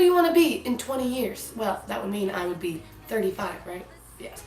do you want to be in 20 years? Well, that would mean I would be 35, right? Yes.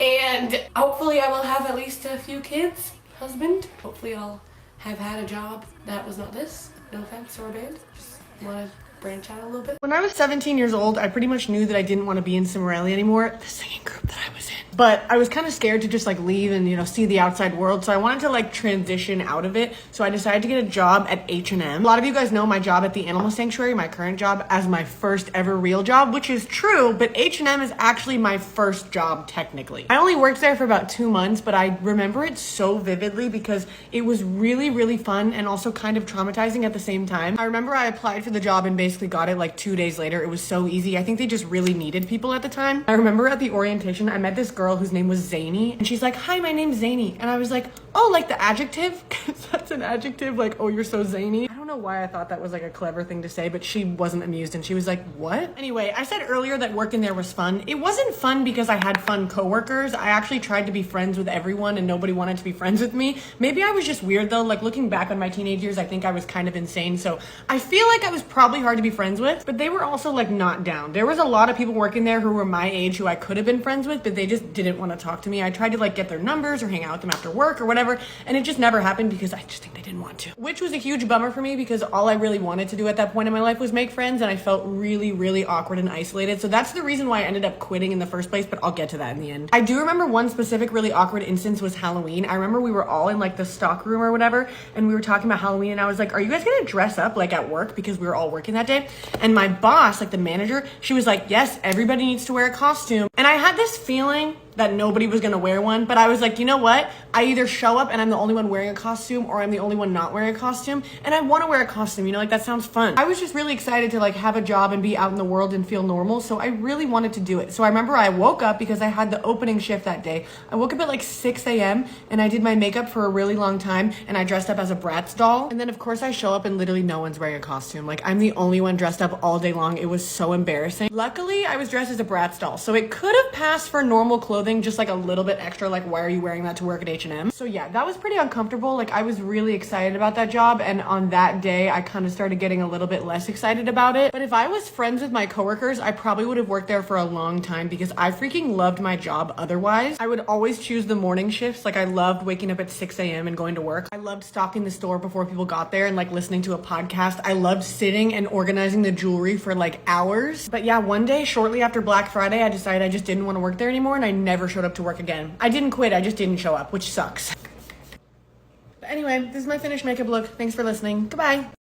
And hopefully I will have at least a few kids, husband. Hopefully I'll have had a job that was not this. No offense or bad. Just want to branch out a little bit. When I was 17 years old, I pretty much knew that I didn't want to be in Cimorelli anymore, the singing group that I was in. But I was kind of scared to just like leave and, you know, see the outside world. So I wanted to like transition out of it. So I decided to get a job at H&M. A lot of you guys know my job at the animal sanctuary, my current job, as my first ever real job, which is true, but H&M is actually my first job technically. I only worked there for about 2 months, but I remember it so vividly because it was really, really fun and also kind of traumatizing at the same time. I remember I applied for the job and basically got it like 2 days later. It was so easy. I think they just really needed people at the time. I remember at the orientation, I met this girl whose name was Zany, and she's like, "Hi, my name's Zany." And I was like, "Oh, like the adjective?" Because that's an adjective, like, "Oh, you're so zany." I don't know why I thought that was like a clever thing to say, but she wasn't amused and she was like, "What?" Anyway, I said earlier that working there was fun. It wasn't fun because I had fun coworkers. I actually tried to be friends with everyone and nobody wanted to be friends with me. Maybe I was just weird though. Like looking back on my teenage years, I think I was kind of insane. So I feel like I was probably hard to be friends with, but they were also like not down. There was a lot of people working there who were my age who I could have been friends with, but they just didn't want to talk to me. I tried to like get their numbers or hang out with them after work or whatever, and it just never happened because I just think they didn't want to. Which was a huge bummer for me because all I really wanted to do at that point in my life was make friends, and I felt really, really awkward and isolated. So that's the reason why I ended up quitting in the first place, but I'll get to that in the end. I do remember one specific really awkward instance was Halloween. I remember we were all in like the stock room or whatever, and we were talking about Halloween, and I was like, "Are you guys gonna dress up like at work?" Because we were all working that day. And my boss, like the manager, she was like, "Yes, everybody needs to wear a costume." And I had this feeling that nobody was gonna wear one, but I was like, you know what? I either show up and I'm the only one wearing a costume, or I'm the only one not wearing a costume, and I wanna wear a costume, you know, like that sounds fun. I was just really excited to like have a job and be out in the world and feel normal, so I really wanted to do it. So I remember I woke up because I had the opening shift that day. I woke up at like 6 a.m. and I did my makeup for a really long time, and I dressed up as a Bratz doll. And then of course I show up and literally no one's wearing a costume. Like I'm the only one dressed up all day long. It was so embarrassing. Luckily, I was dressed as a Bratz doll, so it could have passed for normal clothing, just like a little bit extra, like why are you wearing that to work at H&M? So yeah, that was pretty uncomfortable. Like I was really excited about that job, and on that day I kind of started getting a little bit less excited about it. But if I was friends with my coworkers, I probably would have worked there for a long time because I freaking loved my job otherwise. I would always choose the morning shifts. Like I loved waking up at 6 a.m. and going to work. I loved stocking the store before people got there and like listening to a podcast. I loved sitting and organizing the jewelry for like hours. But yeah, one day shortly after Black Friday, I decided I just didn't want to work there anymore, and I never showed up to work again. I didn't quit, I just didn't show up, which sucks. But anyway, this is my finished makeup look. Thanks for listening. Goodbye.